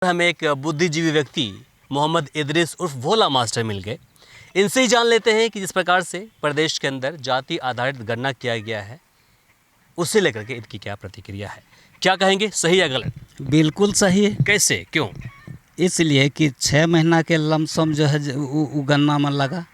हमें एक बुद्धिजीवी व्यक्ति मोहम्मद इदरीस उर्फ भोला मास्टर मिल गए। इनसे ही जान लेते हैं कि जिस प्रकार से प्रदेश के अंदर जाति आधारित गणना किया गया है, उससे लेकर के इनकी क्या प्रतिक्रिया है, क्या कहेंगे, सही या गलत? बिल्कुल सही है। कैसे, क्यों? इसलिए कि 6 महीना के लमसम जो है वो गन्ना में लगा।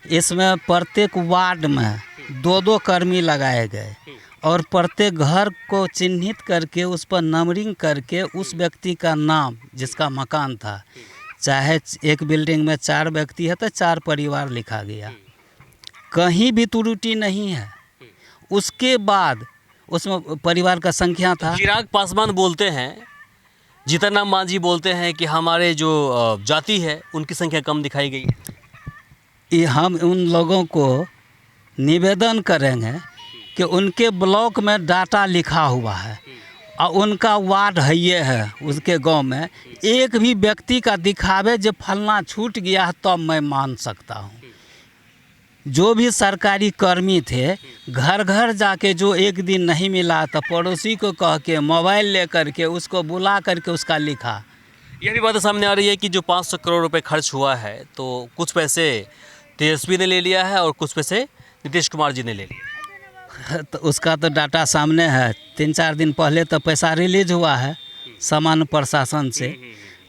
इसमें प्रत्येक वार्ड में 2-2 कर्मी लगाए गए और प्रत्येक घर को चिन्हित करके उस पर नंबरिंग करके उस व्यक्ति का नाम, जिसका मकान था, चाहे एक बिल्डिंग में 4 व्यक्ति है तो 4 परिवार लिखा गया, कहीं भी त्रुटि नहीं है। उसके बाद उसमें परिवार का संख्या था। चिराग पासवान बोलते हैं, जीतनराम मांझी बोलते हैं कि हमारे जो जाति है उनकी संख्या कम दिखाई गई है। ये हम उन लोगों को निवेदन करेंगे कि उनके ब्लॉक में डाटा लिखा हुआ है और उनका वार्ड है ये है, उसके गांव में एक भी व्यक्ति का दिखावे जो फलना छूट गया है तब मैं मान सकता हूँ। जो भी सरकारी कर्मी थे, घर घर जाके जो एक दिन नहीं मिला तो पड़ोसी को कह के मोबाइल ले करके उसको बुला करके उसका लिखा। यह भी बात सामने आ रही है कि जो 500 करोड़ रुपए खर्च हुआ है तो कुछ पैसे तेजस्वी ने ले लिया है और कुछ पैसे नीतीश कुमार जी ने ले लिया। तो उसका तो डाटा सामने है। 3-4 दिन पहले तो पैसा रिलीज हुआ है सामान्य प्रशासन से,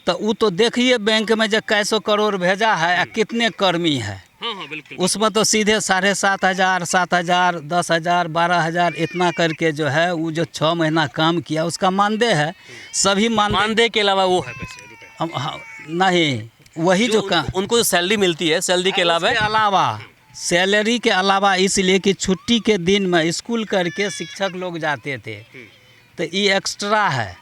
तो वो तो देखिए बैंक में जो कैसो करोड़ भेजा है और कितने कर्मी है। हाँ, बिल्कुल। उसमें तो सीधे 7,500, 7,000, 10,000, 12,000 इतना करके जो है वो जो 6 महीना काम किया उसका मानदेय है। सभी मानदेय के अलावा वो है पैसे रुपए? हाँ, नहीं, वही जो काम उनको जो सैलरी मिलती है, सैलरी के अलावा सैलरी के अलावा, इसलिए कि छुट्टी के दिन में स्कूल करके शिक्षक लोग जाते थे तो ये एक्स्ट्रा है।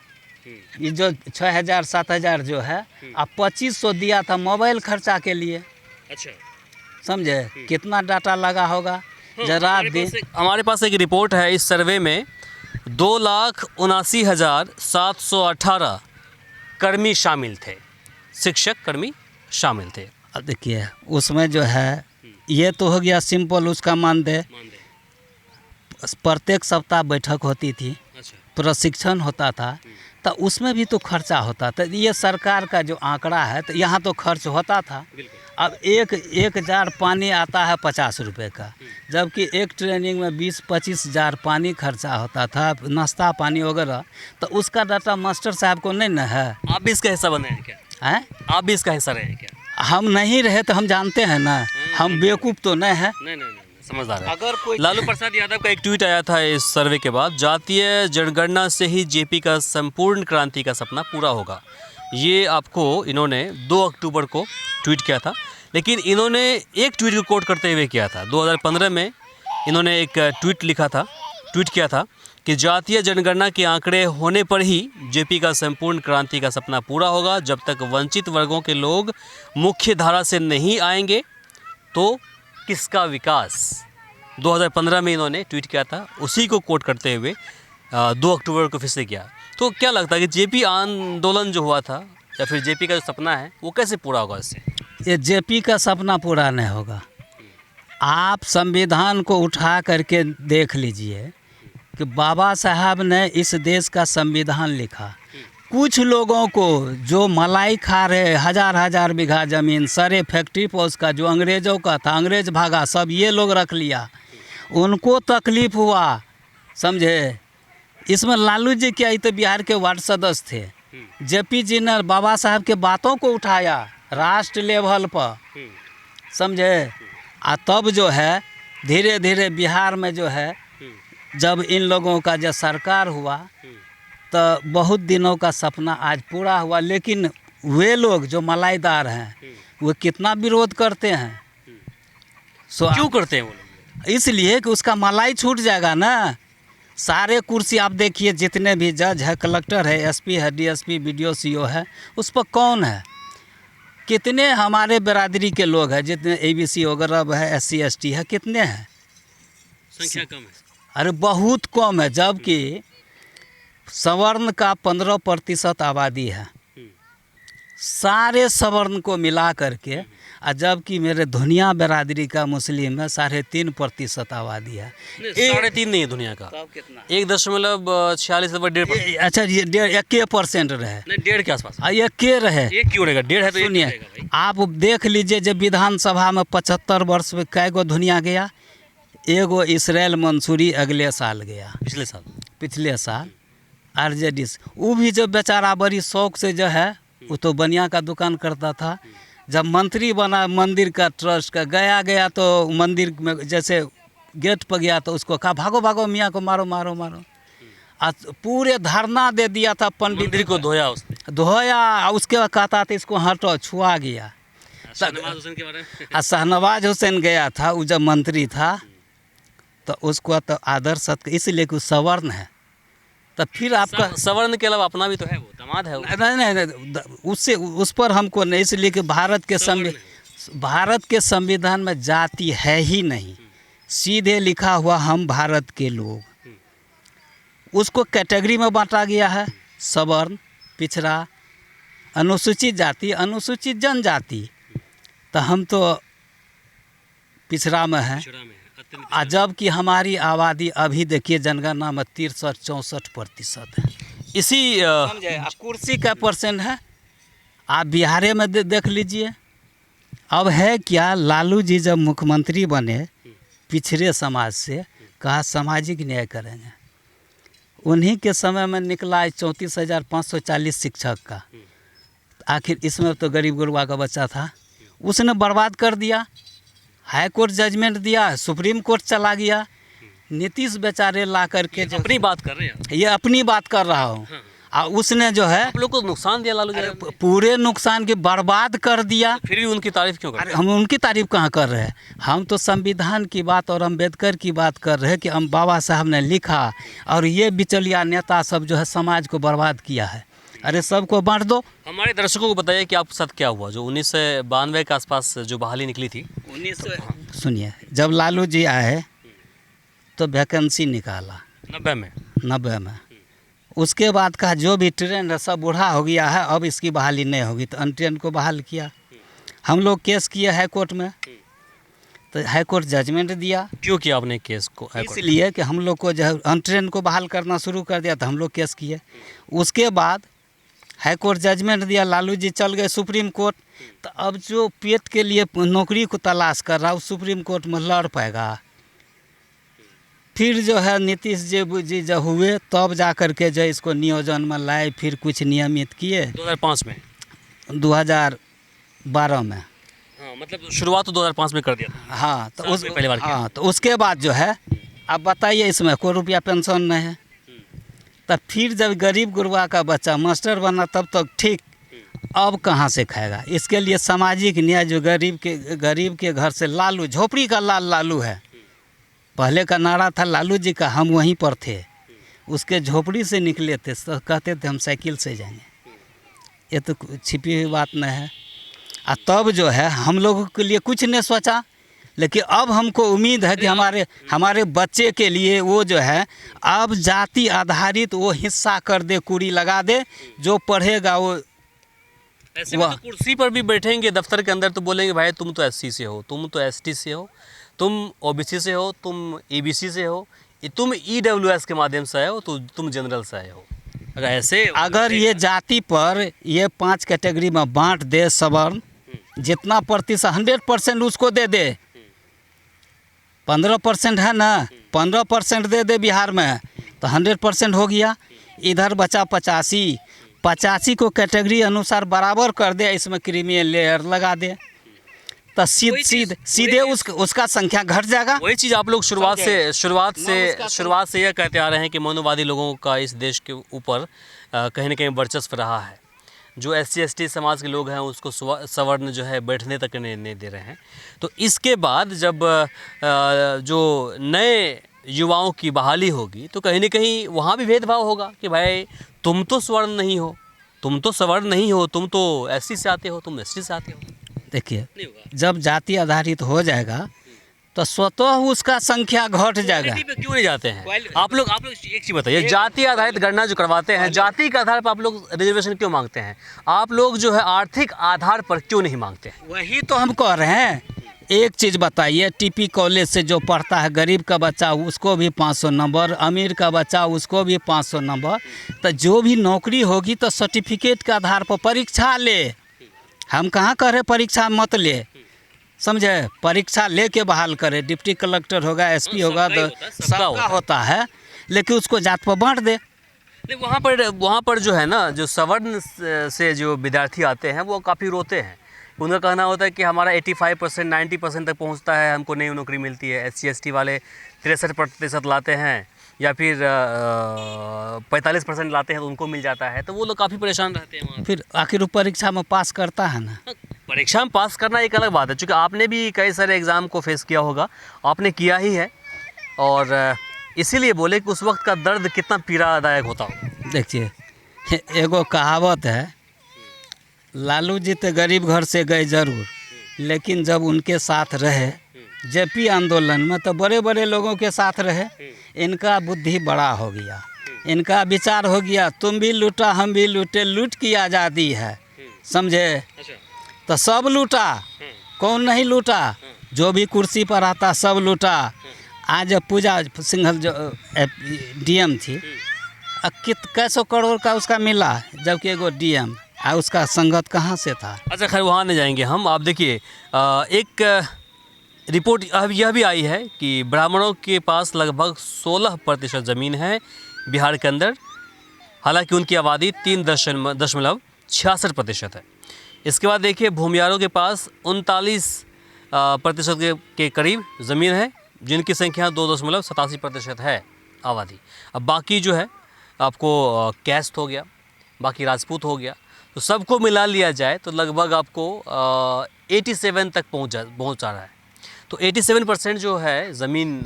ये जो 6,000, 7,000 जो है, अब 2,500 दिया था मोबाइल खर्चा के लिए। अच्छा, समझे कितना डाटा लगा होगा जरा दिन। हमारे पास एक रिपोर्ट है, इस सर्वे में 2,79,718 कर्मी शामिल थे, शिक्षक कर्मी शामिल थे। अब देखिए उसमें जो है ये तो हो गया सिंपल उसका मानदेय। प्रत्येक सप्ताह बैठक होती थी, प्रशिक्षण होता था, तो उसमें भी तो खर्चा होता था। ये सरकार का जो आंकड़ा है तो यहाँ तो खर्च होता था। अब एक जार पानी आता है 50 रुपये का, जबकि एक ट्रेनिंग में 20-25 जार पानी खर्चा होता था, नाश्ता पानी वगैरह। तो उसका डाटा मास्टर साहब को नहीं न है। आप भी इसका हिस्सा बने हैं क्या? हैं? आप भी इसका हिस्सा रहे हैं क्या? हम नहीं रहे तो हम जानते हैं ना, हम बेवकूफ़ तो नहीं है। नहीं, समझदार है। अगर कोई लालू प्रसाद यादव का एक ट्वीट आया था इस सर्वे के बाद, जातीय जनगणना से ही जेपी का संपूर्ण क्रांति का सपना पूरा होगा। ये आपको इन्होंने 2 अक्टूबर को ट्वीट किया था, लेकिन इन्होंने एक ट्वीट को कोट करते हुए किया था। 2015 में इन्होंने एक ट्वीट किया था कि जातीय जनगणना के आंकड़े होने पर ही जेपी का संपूर्ण क्रांति का सपना पूरा होगा। जब तक वंचित वर्गों के लोग मुख्य धारा से नहीं आएंगे तो किसका विकास। 2015 में इन्होंने ट्वीट किया था, उसी को कोट करते हुए 2 अक्टूबर को फिर से किया। तो क्या लगता है कि जेपी आंदोलन जो हुआ था या फिर जेपी का जो सपना है वो कैसे पूरा होगा इससे? ये जेपी का सपना पूरा नहीं होगा। आप संविधान को उठा करके देख लीजिए कि बाबा साहब ने इस देश का संविधान लिखा। कुछ लोगों को जो मलाई खा रहे, 1000-1000 बीघा ज़मीन, सारे फैक्ट्री पोस्ट का जो अंग्रेज़ों का था, अंग्रेज भागा, सब ये लोग रख लिया, उनको तकलीफ़ हुआ। समझे? इसमें लालू जी क्या, ये तो बिहार के वार्ड सदस्य थे। जेपी जी ने बाबा साहब के बातों को उठाया राष्ट्र लेवल पर। समझे? तब जो है धीरे धीरे बिहार में जो है, जब इन लोगों का जब सरकार हुआ तो बहुत दिनों का सपना आज पूरा हुआ। लेकिन वे लोग जो मलाईदार हैं वो कितना विरोध करते हैं। क्यों करते हैं वो लोग? इसलिए कि उसका मलाई छूट जाएगा ना। सारे कुर्सी आप देखिए, जितने भी जज है, कलेक्टर है, एसपी है, डीएसपी, बीडीओ, सीओ है, उस पर कौन है? कितने हमारे बिरादरी के लोग हैं, जितने एबीसी वगैरह है, SC ST है, कितने हैं? संख्या कम है। अरे बहुत कम है, जबकि सवर्ण का 15% आबादी है। सारे सवर्ण को मिला करके और जबकि मेरे धुनिया बिरादरी का मुस्लिम में 3.5% आबादी है। 3.5 नहीं है दुनिया का, 1.46 अच्छा ये 1% रहे, नहीं 1.5 के आसपास। के रहे। एक क्यों रहेगा, 1.5 है तो एक सुनिए, रहेगा भाई। आप देख लीजिए जब विधानसभा में 75 वर्ष में कै गो दुनिया गया, एगो इसराइल मंसूरी अगले साल गया, पिछले साल आरजेडी से। वो भी जो बेचारा बड़ी शौक से जो है, वो तो बनिया का दुकान करता था। जब मंत्री बना मंदिर का ट्रस्ट का, गया तो मंदिर में जैसे गेट पर गया तो उसको कहा भागो भागो मियाँ को मारो मारो मारो। आज पूरे धरना दे दिया था पंडित मंदिर को धोया उसने, धोया। उसके बाद कहता था इसको हटो, छुआ गया। शहनवाज हुसैन के बारे में। शहनवाज हुसैन गया था, वो जब मंत्री था तो उसको तो आदर सत्कार, इसलिए कि सवर्ण है। तो फिर आपका सवर्ण के अलावा अपना भी तो है, वो दामाद है वो। नहीं, उससे उस पर हमको नहीं, इसलिए कि भारत के संविधान में जाति है ही नहीं, सीधे लिखा हुआ हम भारत के लोग। उसको कैटेगरी में बांटा गया है, सवर्ण, पिछड़ा, अनुसूचित जाति, अनुसूचित जनजाति। तो हम तो पिछड़ा में हैं। जबकि हमारी आबादी अभी देखिए जनगणना में 63-64% है। इसी कुर्सी का परसेंट है, आप बिहार में देख लीजिए। अब है क्या, लालू जी जब मुख्यमंत्री बने पिछड़े समाज से, कहा सामाजिक न्याय करेंगे। उन्हीं के समय में निकला 34,540 शिक्षक का। आखिर इसमें तो गरीब गुरबा का बच्चा था, उसने बर्बाद कर दिया। हाई कोर्ट जजमेंट दिया, सुप्रीम कोर्ट चला गया। नीतीश बेचारे ला करके अपनी बात कर रहे हैं, ये अपनी बात कर रहा हूँ। और उसने जो है आप लोग को नुकसान दिया लालू जी, पूरे नुकसान के बर्बाद कर दिया। फिर भी उनकी तारीफ क्यों कर रहे हम उनकी तारीफ कहाँ कर रहे हैं? हम तो संविधान की बात और अम्बेडकर की बात कर रहे हैं कि हम बाबा साहब ने लिखा, और ये बिचौलिया नेता सब जो है समाज को बर्बाद किया है। अरे सबको बांट दो। हमारे दर्शकों को बताइए कि आपके साथ क्या हुआ जो 1992 के आसपास जो बहाली निकली थी। सुनिए, जब लालू जी आए तो वैकेंसी निकाला 90 में। उसके बाद कहा जो भी ट्रेंड है सब बूढ़ा हो गया है, अब इसकी बहाली नहीं होगी, तो अनट्रेंड को बहाल किया। हम लोग केस किए हाई कोर्ट में, तो हाई कोर्ट जजमेंट दिया। क्यों किया आपने केस को? इसलिए कि हम लोग को जो है अनट्रेंड को बहाल करना शुरू कर दिया, तो हम लोग केस किए। उसके बाद हाई कोर्ट जजमेंट दिया, लालू जी चल गए सुप्रीम कोर्ट। तो अब जो पेट के लिए नौकरी को तलाश कर रहा है, सुप्रीम कोर्ट में लड़ पाएगा? फिर जो है नीतीश जी जब हुए तब जा कर के जो इसको नियोजन में लाए, फिर कुछ नियमित किए 2005 में, 2012 में। हाँ, मतलब शुरुआत तो 2005 में कर दिया था। हाँ, तो पहली बार किया। हाँ, तो उसके बाद जो है, अब बताइए इसमें कोई रुपया पेंशन नहीं है। तब फिर जब गरीब गुरबा का बच्चा मास्टर बना तब तक ठीक, अब कहाँ से खाएगा? इसके लिए सामाजिक न्याय, जो गरीब के घर से लालू, झोपड़ी का लालू है। पहले का नारा था लालू जी का, हम वहीं पर थे। उसके झोपड़ी से निकले थे तो कहते थे हम साइकिल से जाएंगे। ये तो छिपी हुई बात नहीं है। और तब जो है हम लोगों के लिए कुछ नहीं सोचा, लेकिन अब हमको उम्मीद है कि हमारे बच्चे के लिए वो जो है अब जाति आधारित वो हिस्सा कर दे, कुरी लगा दे, जो पढ़ेगा वो। ऐसे में तो कुर्सी पर भी बैठेंगे दफ्तर के अंदर तो बोलेंगे भाई तुम तो एससी से हो, तुम तो एसटी से हो, तुम ओबीसी से हो, तुम ईबीसी से हो, तुम ईडब्ल्यूएस के माध्यम से आए हो, तो तुम जनरल से आए हो। अगर ये जाति पर ये 5 कैटेगरी में बांट दे, सवर्ण जितना प्रतिशत 100% उसको दे दे। 15% है ना, 15% दे दे बिहार में, तो 100% हो गया। इधर बचा 85 को कैटेगरी अनुसार बराबर कर दे, इसमें क्रीमी लेयर लगा दे, तो सीधे उसका संख्या घट जाएगा। वही चीज़ आप लोग शुरुआत से यह कहते आ रहे हैं कि मनुवादी लोगों का इस देश के ऊपर कहीं ना कहीं वर्चस्व रहा है। जो SC ST समाज के लोग हैं उसको सवर्ण जो है बैठने तक नहीं दे रहे हैं। तो इसके बाद जब जो नए युवाओं की बहाली होगी तो कहीं ना कहीं वहाँ भी भेदभाव होगा कि भाई तुम तो स्वर्ण नहीं हो, तुम तो सवर्ण नहीं हो, तुम तो SC से आते हो, तुम ST से आते हो। देखिए, जब जाति आधारित हो जाएगा तो स्वतः उसका संख्या घट जाएगा। क्वालिटी पे क्यों नहीं जाते हैं आप लोग एक चीज़ बताइए, जाति आधारित गणना जो करवाते हैं, जाति के आधार पर आप लोग रिजर्वेशन क्यों मांगते हैं? आप लोग जो है आर्थिक आधार पर क्यों नहीं मांगते हैं? वही तो हम कह रहे हैं। एक चीज़ बताइए, टीपी कॉलेज से जो पढ़ता है, गरीब का बच्चा उसको भी 500 नंबर, अमीर का बच्चा उसको भी 500 नंबर। तो जो भी नौकरी होगी तो सर्टिफिकेट के आधार पर परीक्षा ले। हम कहाँ कह रहे परीक्षा मत ले, समझे? परीक्षा ले के बहाल करे। डिप्टी कलेक्टर होगा, एसपी होगा, तो सबका होता है, लेकिन उसको जात पर बांट दे। वहाँ पर जो है ना, जो सवर्ण से जो विद्यार्थी आते हैं वो काफ़ी रोते हैं। उनका कहना होता है कि हमारा 85% 90% तक पहुँचता है, हमको नई नौकरी मिलती है। SC ST वाले 63% लाते हैं या फिर 45% लाते हैं तो उनको मिल जाता है, तो वो लोग काफ़ी परेशान रहते हैं वहाँ। फिर आखिर वो परीक्षा में पास करता है ना। परीक्षा में पास करना एक अलग बात है, क्योंकि आपने भी कई सारे एग्ज़ाम को फेस किया होगा, आपने किया ही है, और इसीलिए बोले कि उस वक्त का दर्द कितना पीड़ादायक होता हो। देखिए, एगो कहावत है, लालू जी तो गरीब घर से गए जरूर, लेकिन जब उनके साथ रहे जेपी आंदोलन में तो बड़े बड़े लोगों के साथ रहे। इनका बुद्धि बड़ा हो गया, इनका विचार हो गया, तुम भी लूटा हम भी लूटे, लूट की आज़ादी है, समझे? तो सब लूटा, कौन नहीं लूटा? जो भी कुर्सी पर आता सब लूटा। आज पूजा सिंघल जो DM थी, कैसो करोड़ का उसका मिला, जबकि एगो DM और उसका संगत कहाँ से था? अच्छा खैर वहाँ नहीं जाएंगे हम। आप देखिए, एक रिपोर्ट अब यह भी आई है कि ब्राह्मणों के पास लगभग 16% ज़मीन है बिहार के अंदर, हालांकि उनकी आबादी 3.66% है। इसके बाद देखिए भूमियारों के पास 39% के करीब ज़मीन है, जिनकी संख्या 2.87% है आबादी। अब बाकी जो है आपको कैस्ट हो गया, बाकी राजपूत हो गया, तो सबको मिला लिया जाए तो लगभग आपको 87 तक पहुँचा रहा है। तो 87% जो है ज़मीन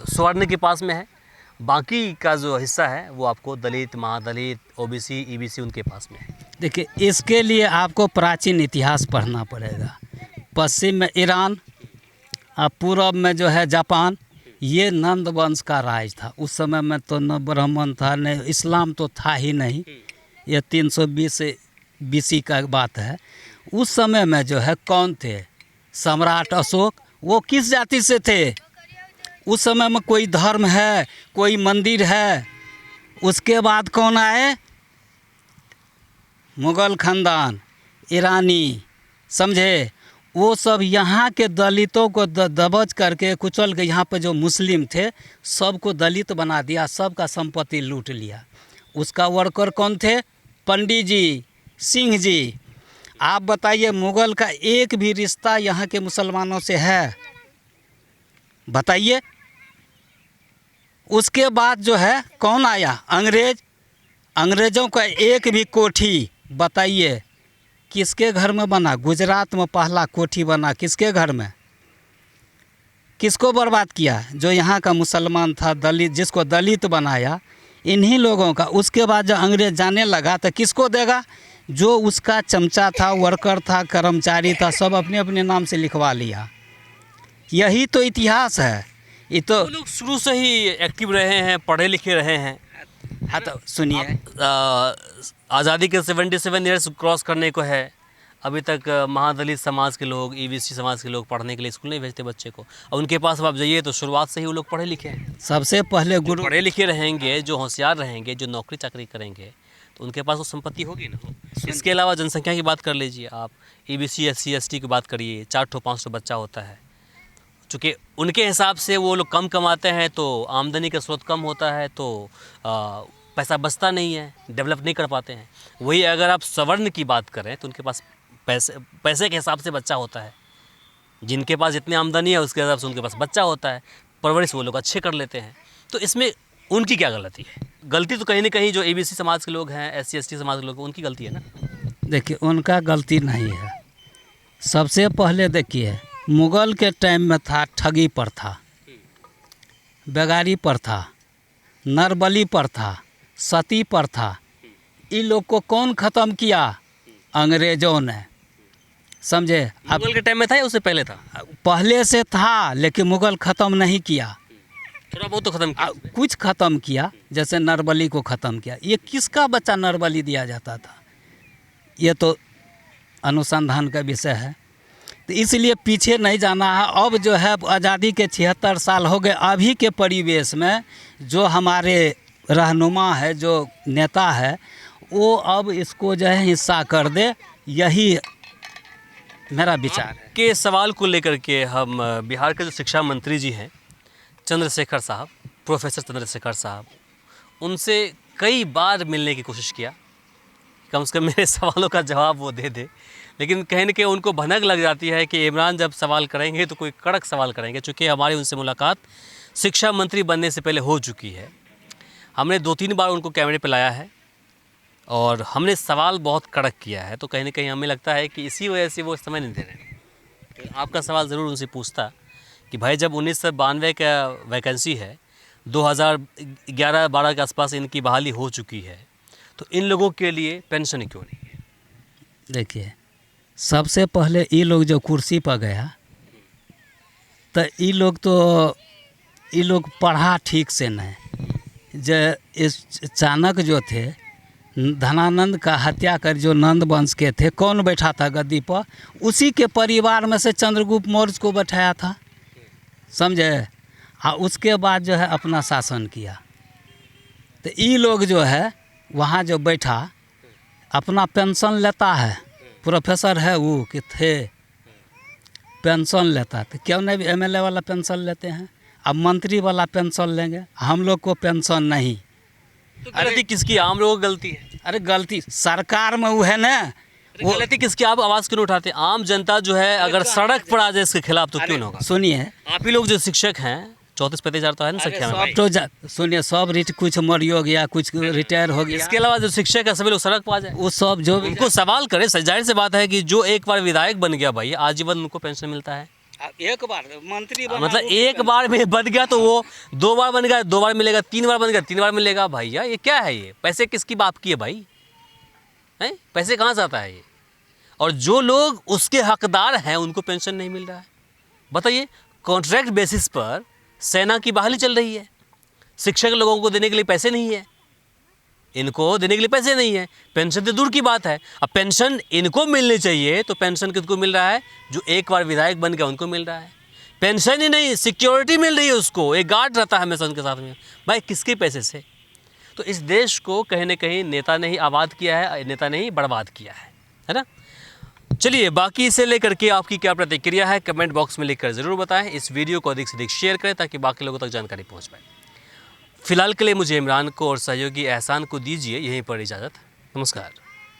स्वर्ण के पास में है, बाकी का जो हिस्सा है वो आपको दलित, महादलित, OBC, EBC उनके पास में है। देखिए, इसके लिए आपको प्राचीन इतिहास पढ़ना पड़ेगा। पश्चिम में ईरान और पूर्व में जो है जापान, ये नंद वंश का राज था। उस समय में तो न ब्राह्मण था, न इस्लाम तो था ही नहीं। ये 320 BC का बात है। उस समय में जो है कौन थे? सम्राट अशोक। वो किस जाति से थे? उस समय में कोई धर्म है, कोई मंदिर है? उसके बाद कौन आए? मुग़ल खानदान, ईरानी, समझे? वो सब यहाँ के दलितों को दबोच करके कुचल के, यहाँ पे जो मुस्लिम थे सबको दलित बना दिया, सबका संपत्ति लूट लिया। उसका वर्कर कौन थे? पंडित जी, सिंह जी। आप बताइए, मुग़ल का एक भी रिश्ता यहाँ के मुसलमानों से है? बताइए। उसके बाद जो है कौन आया? अंग्रेज। अंग्रेज़ों का एक भी कोठी बताइए किसके घर में बना? गुजरात में पहला कोठी बना किसके घर में? किसको बर्बाद किया? जो यहाँ का मुसलमान था, दलित, जिसको दलित बनाया, इन्हीं लोगों का। उसके बाद जब अंग्रेज जाने लगा तो किसको देगा? जो उसका चमचा था, वर्कर था, कर्मचारी था, सब अपने अपने नाम से लिखवा लिया। यही तो इतिहास है। ये तो लोग शुरू से ही एक्टिव रहे हैं, पढ़े लिखे रहे हैं। हाँ, तो सुनिए, आज़ादी के 77 ईयर्स क्रॉस करने को है, अभी तक महादलित समाज के लोग, EBC समाज के लोग पढ़ने के लिए स्कूल नहीं भेजते बच्चे को। और उनके पास अब आप जाइए तो शुरुआत से ही वो लोग पढ़े लिखे हैं। सबसे पहले गुरु पढ़े लिखे रहेंगे, जो होशियार रहेंगे, जो नौकरी चाकरी करेंगे, तो उनके पास वो संपत्ति होगी ना। इसके अलावा जनसंख्या की बात कर लीजिए आप, EBC SC ST की बात करिए, 4 5 बच्चा होता है। चूँकि उनके हिसाब से वो लोग कम कमाते हैं तो आमदनी का स्रोत कम होता है, तो पैसा बचता नहीं है, डेवलप नहीं कर पाते हैं। वही अगर आप सवर्ण की बात करें तो उनके पास पैसे के हिसाब से बच्चा होता है। जिनके पास जितनी आमदनी है उसके हिसाब से उनके पास बच्चा होता है, परवरिश वो लोग अच्छे कर लेते हैं। तो इसमें उनकी क्या गलती है? गलती तो कहीं ना कहीं जो EBC समाज के लोग हैं, SC ST समाज के लोग, उनकी गलती है ना। देखिए, उनका गलती नहीं है। सबसे पहले देखिए, मुग़ल के टाइम में था ठगी पर था, बेगारी पर था, नरबली पर था, सती पर था। इन लोग को कौन ख़त्म किया? अंग्रेज़ों ने, समझे। अब मुगल के टाइम में था या उससे पहले था? पहले से था, लेकिन मुगल ख़त्म नहीं किया, थोड़ा बहुत तो ख़त्म किया। कुछ ख़त्म किया, जैसे नरबली को ख़त्म किया। ये किसका बच्चा नरबली दिया जाता था, ये तो अनुसंधान का विषय है। तो इसलिए पीछे नहीं जाना है। अब जो है आज़ादी के 76 साल हो गए, अभी के परिवेश में जो हमारे रहनुमा है, जो नेता है, वो अब इसको जो है हिस्सा कर दे, यही मेरा विचार है। के सवाल को लेकर के हम बिहार के जो शिक्षा मंत्री जी हैं चंद्रशेखर साहब, प्रोफेसर चंद्रशेखर साहब, उनसे कई बार मिलने की कोशिश किया, कम से कम मेरे सवालों का जवाब वो दे दे, लेकिन कहीं न कहीं उनको भनक लग जाती है कि इमरान जब सवाल करेंगे तो कोई कड़क सवाल करेंगे। चूँकि हमारी उनसे मुलाकात शिक्षा मंत्री बनने से पहले हो चुकी है, हमने 2-3 बार उनको कैमरे पे लाया है और हमने सवाल बहुत कड़क किया है, तो कहीं न कहीं हमें लगता है कि इसी वजह से वो समय नहीं दे रहे हैं। तो आपका सवाल ज़रूर उनसे पूछता कि भाई जब 1992 का वैकेंसी है, 2011-12 के आसपास इनकी बहाली हो चुकी है, तो इन लोगों के लिए पेंशन क्यों नहीं है? देखिए, सबसे पहले ये लोग जो कुर्सी पर गया, तो ये लोग पढ़ा ठीक से नहीं। जो इस चाणक्य जो थे, धनानंद का हत्या कर जो नंद वंश के थे, कौन बैठा था गद्दी पर? उसी के परिवार में से चंद्रगुप्त मौर्य को बैठाया था, समझे। उसके बाद जो है अपना शासन किया। तो ये लोग जो है वहाँ जो बैठा अपना पेंशन लेता है, प्रोफेसर है वो कि थे, पेंशन लेता, तो क्यों नहीं एमएलए वाला पेंशन लेते हैं? अब मंत्री वाला पेंशन लेंगे, हम लोग को पेंशन नहीं। तो गलती किसकी? आम लोगों की गलती है। अरे गलती सरकार में वो है ना, वो गलती किसकी? आप आवाज़ क्यों नहीं उठाते? आम जनता जो है अगर सड़क पर आ जाए इसके खिलाफ तो क्यों ना होगा? सुनिए, आप ही लोग जो शिक्षक हैं, 34-35 हज़ार तो है ना संख्या में। सब तो सुनिए, सब कुछ मरियो गया, कुछ रिटायर हो गया। इसके अलावा जो शिक्षक है सभी लोग सड़क पर आ जाए, वो सब जो उनको सवाल करें। जाहिर सी बात है कि जो एक बार विधायक बन गया भाई, आजीवन उनको पेंशन मिलता है। एक बार मंत्री मतलब एक बार में बन गया तो वो 2 बार बन गया, 2 बार मिलेगा, 3 बार बन गया, 3 बार मिलेगा। भैया ये क्या है? ये पैसे किसकी बाप की है भाई? हैं? पैसे कहाँ से आता है ये? और जो लोग उसके हकदार हैं उनको पेंशन नहीं मिल रहा है। बताइए, कॉन्ट्रैक्ट बेसिस पर सेना की बहाली चल रही है, शिक्षक लोगों को देने के लिए पैसे नहीं है, इनको देने के लिए पैसे नहीं है, पेंशन तो दूर की बात है। अब पेंशन इनको मिलनी चाहिए तो पेंशन किसको मिल रहा है? जो एक बार विधायक बन गया उनको मिल रहा है। पेंशन ही नहीं, सिक्योरिटी मिल रही है उसको, एक गार्ड रहता है हमेशा उनके साथ में। भाई किसके पैसे से? तो इस देश को कहीं ना कहीं नेता ने ही आबाद किया है, नेता ने ही बर्बाद किया है ना। चलिए, बाकी इसे लेकर के आपकी क्या प्रतिक्रिया है कमेंट बॉक्स में लिखकर ज़रूर बताएं। इस वीडियो को अधिक से अधिक शेयर करें ताकि बाकी लोगों तक जानकारी पहुंच पाए। फिलहाल के लिए मुझे इमरान को और सहयोगी एहसान को दीजिए यहीं पर इजाज़त। नमस्कार।